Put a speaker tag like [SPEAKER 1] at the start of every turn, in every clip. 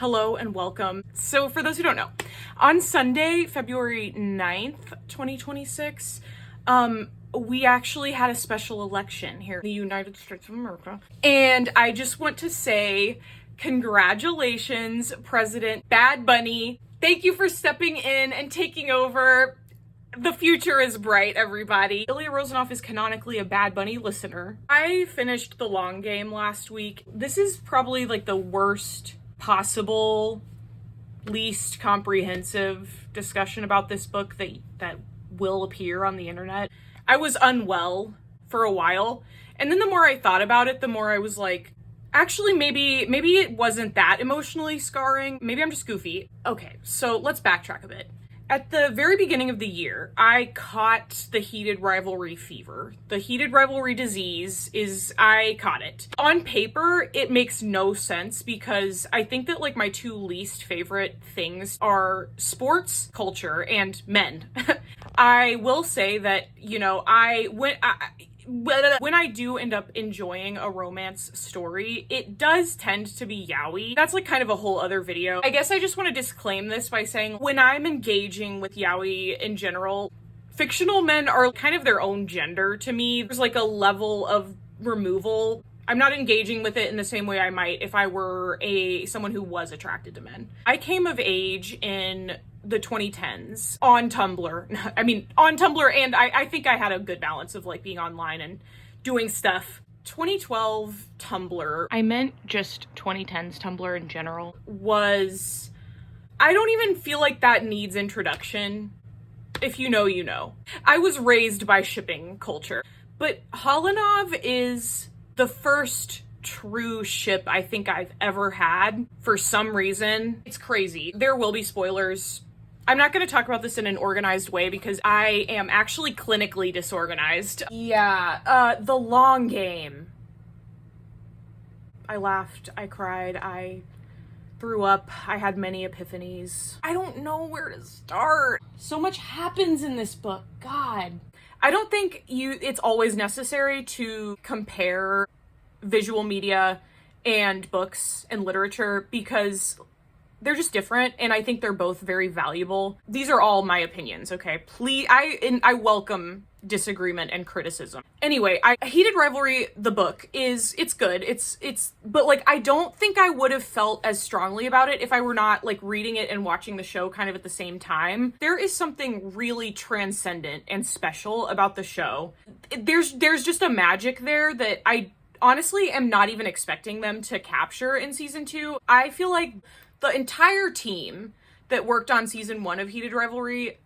[SPEAKER 1] Hello and welcome. So for those who don't know, on Sunday, February 9th, 2026, we actually had a special election here in the United States of America. And I just want to say congratulations, President Bad Bunny. Thank you for stepping in and taking over. The future is bright, everybody. Ilya Rozanov is canonically a Bad Bunny listener. I finished The Long Game last week. This is probably like the worst possible, least comprehensive discussion about this book that will appear on the internet. I was unwell for a while, and then the more I thought about it, the more I was like, actually, maybe it wasn't that emotionally scarring. Maybe I'm just goofy. Okay, so let's backtrack a bit. At the very beginning of the year, I caught the heated rivalry fever. The heated rivalry disease I caught it. On paper, it makes no sense because I think that like my two least favorite things are sports, culture, and men. I will say that, when I do end up enjoying a romance story, it does tend to be yaoi. That's like kind of a whole other video. I guess I just want to disclaim this by saying when I'm engaging with yaoi in general, fictional men are kind of their own gender to me. There's like a level of removal. I'm not engaging with it in the same way I might if I were someone who was attracted to men. I came of age in the 2010s on Tumblr. On Tumblr, and I think I had a good balance of like being online and doing stuff. 2012 Tumblr, I meant just 2010s Tumblr in general, I don't even feel like that needs introduction. If you know, you know. I was raised by shipping culture, but Holinov is the first true ship I think I've ever had for some reason. It's crazy. There will be spoilers. I'm not going to talk about this in an organized way because I am actually clinically disorganized. Yeah, The Long Game. I laughed, I cried, I threw up, I had many epiphanies. I don't know where to start. So much happens in this book, God. I don't think it's always necessary to compare visual media and books and literature because they're just different, and I think they're both very valuable. These are all my opinions, okay? Please, I welcome disagreement and criticism. Anyway, Heated Rivalry, the book, it's good. But like, I don't think I would have felt as strongly about it if I were not like reading it and watching the show kind of at the same time. There is something really transcendent and special about the show. There's just a magic there that I honestly am not even expecting them to capture in season 2. I feel like the entire team that worked on season 1 of Heated Rivalry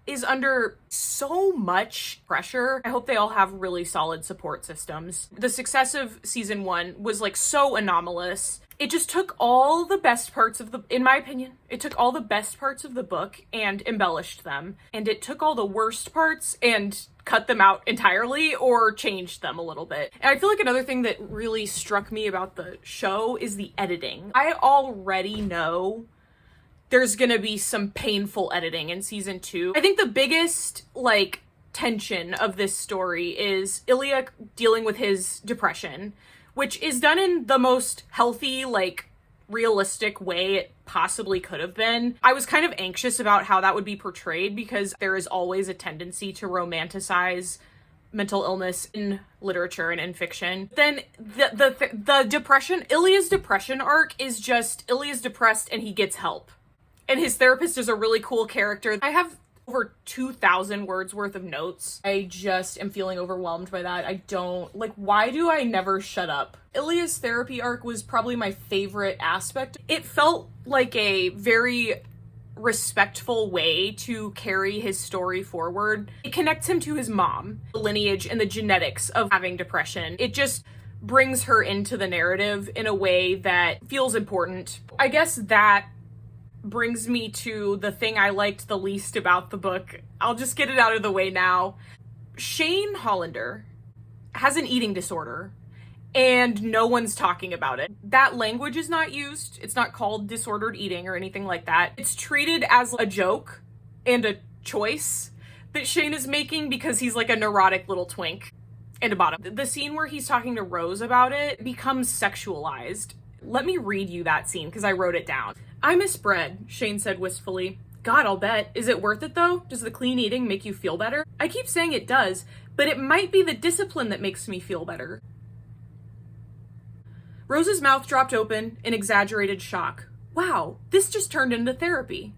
[SPEAKER 1] is under so much pressure. I hope they all have really solid support systems. The success of season 1 was like so anomalous. It just took all the best parts in my opinion, it took all the best parts of the book and embellished them. And it took all the worst parts and cut them out entirely or changed them a little bit. And I feel like another thing that really struck me about the show is the editing. I already know there's gonna be some painful editing in season 2. I think the biggest tension of this story is Ilya dealing with his depression, which is done in the most healthy, realistic way it possibly could have been. I was kind of anxious about how that would be portrayed because there is always a tendency to romanticize mental illness in literature and in fiction. Then the depression, Ilya's depression arc is just Ilya's depressed and he gets help. And his therapist is a really cool character. I have over 2,000 words worth of notes. I just am feeling overwhelmed by that. Why do I never shut up? Ilya's therapy arc was probably my favorite aspect. It felt like a very respectful way to carry his story forward. It connects him to his mom, the lineage and the genetics of having depression. It just brings her into the narrative in a way that feels important. I guess that brings me to the thing I liked the least about the book. I'll just get it out of the way now. Shane Hollander has an eating disorder and no one's talking about it. That language is not used. It's not called disordered eating or anything like that. It's treated as a joke and a choice that Shane is making because he's like a neurotic little twink and a bottom. The scene where he's talking to Rose about it becomes sexualized. Let me read you that scene because I wrote it down. "I miss bread," Shane said wistfully. "God, I'll bet. Is it worth it though? Does the clean eating make you feel better?" "I keep saying it does, but it might be the discipline that makes me feel better." Rose's mouth dropped open in exaggerated shock. "Wow, this just turned into therapy."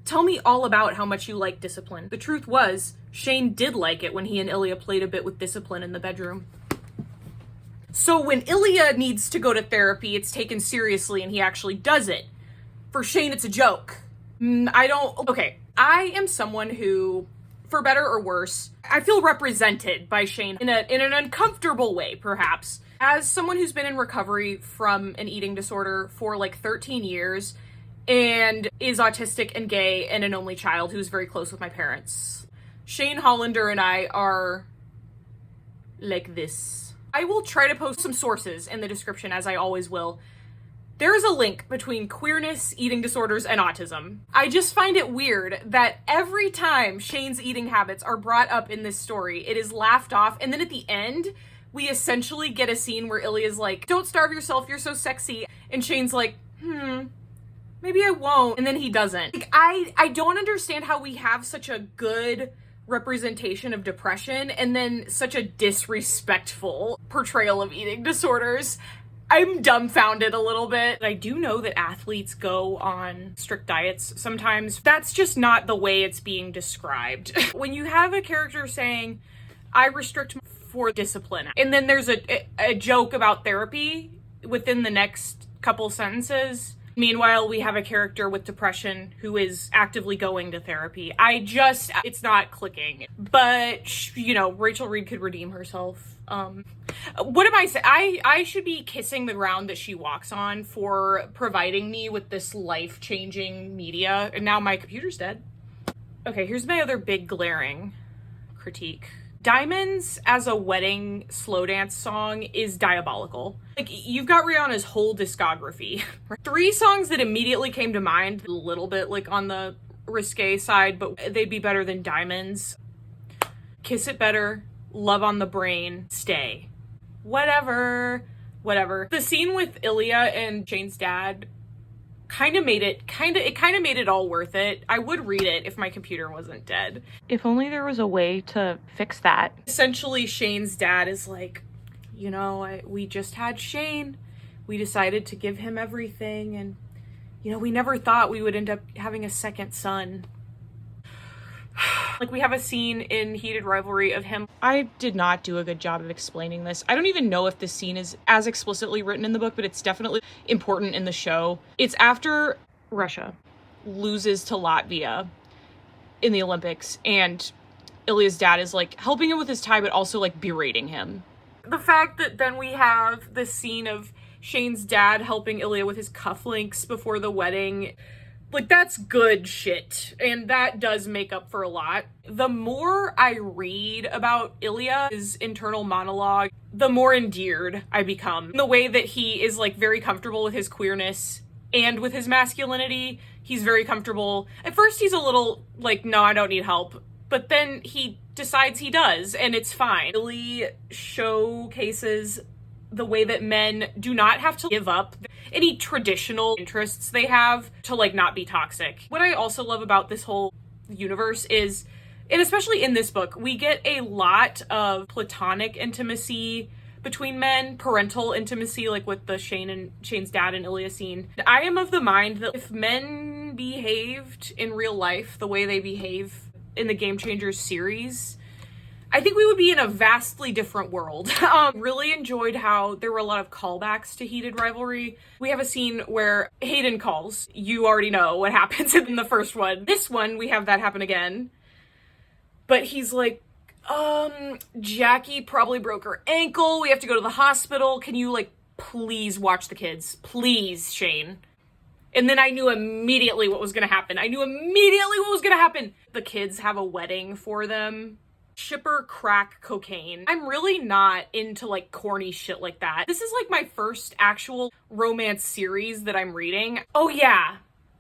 [SPEAKER 1] "Tell me all about how much you like discipline." The truth was, Shane did like it when he and Ilya played a bit with discipline in the bedroom. So when Ilya needs to go to therapy, it's taken seriously and he actually does it. For Shane, it's a joke. Okay, I am someone who, for better or worse, I feel represented by Shane in an uncomfortable way, perhaps. As someone who's been in recovery from an eating disorder for like 13 years and is autistic and gay and an only child who's very close with my parents, Shane Hollander and I are like this. I will try to post some sources in the description, as I always will. There is a link between queerness, eating disorders, and autism. I just find it weird that every time Shane's eating habits are brought up in this story, it is laughed off, and then at the end, we essentially get a scene where Ilya's like, "Don't starve yourself, you're so sexy," and Shane's like, maybe I won't, and then he doesn't. Like, I don't understand how we have such a good representation of depression and then such a disrespectful portrayal of eating disorders. I'm dumbfounded a little bit. I do know that athletes go on strict diets sometimes. That's just not the way it's being described. When you have a character saying, "I restrict for discipline," and then there's a joke about therapy within the next couple sentences. Meanwhile, we have a character with depression who is actively going to therapy. It's not clicking. But, you know, Rachel Reed could redeem herself. What am I saying? I should be kissing the ground that she walks on for providing me with this life-changing media. And now my computer's dead. Okay, here's my other big glaring critique. Diamonds as a wedding slow dance song is diabolical. Like, you've got Rihanna's whole discography. 3 songs that immediately came to mind, a little bit like on the risque side, but they'd be better than Diamonds. Kiss It Better, Love on the Brain, Stay. Whatever. The scene with Ilya and Shane's dad kind of made it all worth it. I would read it if my computer wasn't dead. If only there was a way to fix that. Essentially, Shane's dad is like, you know, we just had Shane. We decided to give him everything, and, you know, we never thought we would end up having a second son. Like, we have a scene in Heated Rivalry of him. I did not do a good job of explaining this. I don't even know if this scene is as explicitly written in the book, but it's definitely important in the show. It's after Russia loses to Latvia in the Olympics, and Ilya's dad is, like, helping him with his tie, but also, like, berating him. The fact that then we have this scene of Shane's dad helping Ilya with his cufflinks before the wedding, like, that's good shit, and that does make up for a lot. The more I read about Ilya's internal monologue, the more endeared I become. The way that he is, like, very comfortable with his queerness and with his masculinity. He's very comfortable. At first, he's a little like, no, I don't need help. But then he decides he does, and it's fine. Really showcases the way that men do not have to give up any traditional interests they have to, like, not be toxic. What I also love about this whole universe is, and especially in this book, we get a lot of platonic intimacy between men, parental intimacy, like with the Shane's dad and Ilya scene. I am of the mind that if men behaved in real life the way they behave in the Game Changers series, I think we would be in a vastly different world. Really enjoyed how there were a lot of callbacks to Heated Rivalry. We have a scene where Hayden calls. You already know what happens in the first one. This one, we have that happen again. But he's like, Jackie probably broke her ankle. We have to go to the hospital. Can you, like, please watch the kids? Please, Shane. And then I knew immediately what was gonna happen. The kids have a wedding for them. Shipper crack cocaine. I'm really not into, like, corny shit like that. This is, like, my first actual romance series that I'm reading. Oh yeah.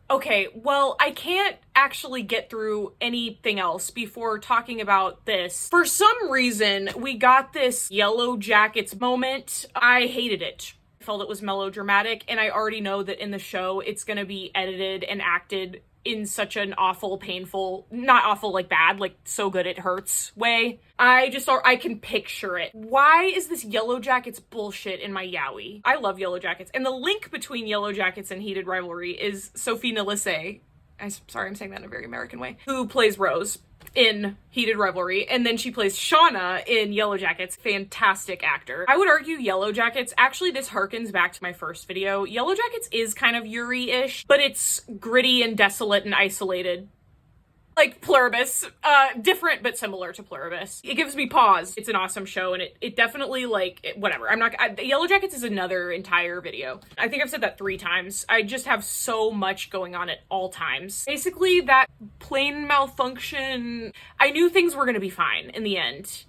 [SPEAKER 1] Okay, well, I can't actually get through anything else before talking about this. For some reason, we got this Yellow Jackets moment. I hated it. I felt it was melodramatic, and I already know that in the show it's gonna be edited and acted in such an awful, painful, not awful like bad, like so good it hurts way. I can picture it. Why is this Yellow Jackets bullshit in my yaoi? I love Yellow Jackets. And the link between Yellow Jackets and Heated Rivalry is Sophie Nélisse, sorry, I'm saying that in a very American way, who plays Rose in Heated Rivalry, and then she plays Shauna in Yellow Jackets. Fantastic actor. I would argue Yellow Jackets, actually this harkens back to my first video. Yellow Jackets is kind of Yuri-ish, but it's gritty and desolate and isolated. Like Pluribus, different but similar to Pluribus. It gives me pause. It's an awesome show, and it definitely, like, whatever. Yellow Jackets is another entire video. I think I've said that 3 times. I just have so much going on at all times. Basically, that plane malfunction, I knew things were gonna be fine in the end.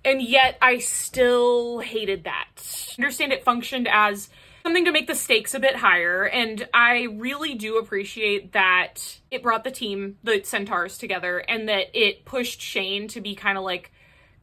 [SPEAKER 1] And yet, I still hated that. I understand it functioned as something to make the stakes a bit higher, and I really do appreciate that it brought the team, the Centaurs, together, and that it pushed Shane to be kind of like,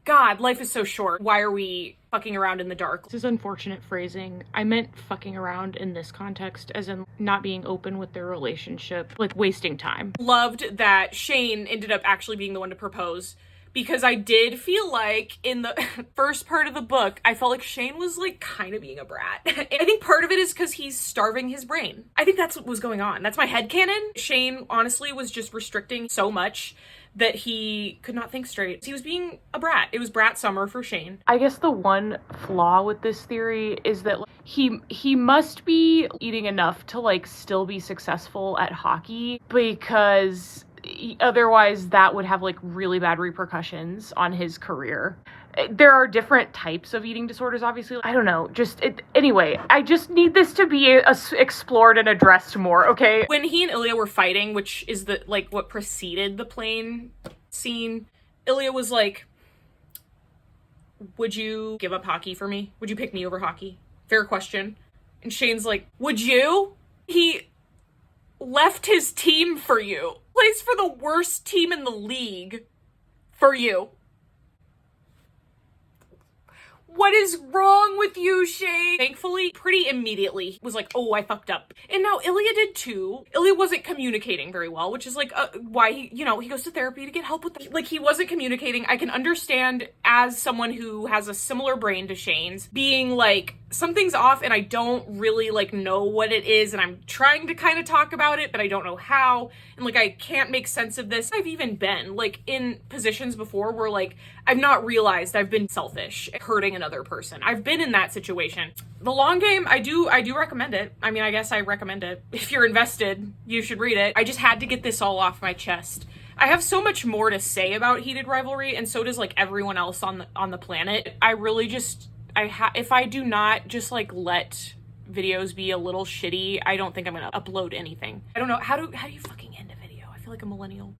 [SPEAKER 1] God, life is so short. Why are we fucking around in the dark?
[SPEAKER 2] This is unfortunate phrasing. I meant fucking around in this context, as in not being open with their relationship, like wasting time.
[SPEAKER 1] Loved that Shane ended up actually being the one to propose, because I did feel like in the first part of the book, I felt like Shane was like kind of being a brat. And I think part of it is because he's starving his brain. I think that's what was going on. That's my headcanon. Shane honestly was just restricting so much that he could not think straight. He was being a brat. It was brat summer for Shane.
[SPEAKER 2] I guess the one flaw with this theory is that he must be eating enough to like still be successful at hockey, because otherwise that would have like really bad repercussions on his career. There are different types of eating disorders, obviously. I don't know, anyway, I just need this to be explored and addressed more, okay?
[SPEAKER 1] When he and Ilya were fighting, which is what preceded the plane scene, Ilya was like, would you give up hockey for me? Would you pick me over hockey? Fair question. And Shane's like, would you? He left his team for you. Plays for the worst team in the league for you. What is wrong with you, Shane? Thankfully, pretty immediately was like, oh, I fucked up. And now Ilya did too. Ilya wasn't communicating very well, which is like why he goes to therapy to get help with that. Like, he wasn't communicating. I can understand, as someone who has a similar brain to Shane's, being like, something's off and I don't really like know what it is, and I'm trying to kind of talk about it, but I don't know how, and like I can't make sense of this. I've even been like in positions before where like I've not realized I've been selfish, hurting another person. I've been in that situation. The Long Game, I do recommend it. I mean, I guess I recommend it. If you're invested, you should read it. I just had to get this all off my chest. I have so much more to say about Heated Rivalry, and so does like everyone else on the planet. I really just if I do not just like let videos be a little shitty, I don't think I'm gonna upload anything. I don't know, how do you fucking end a video? I feel like a millennial.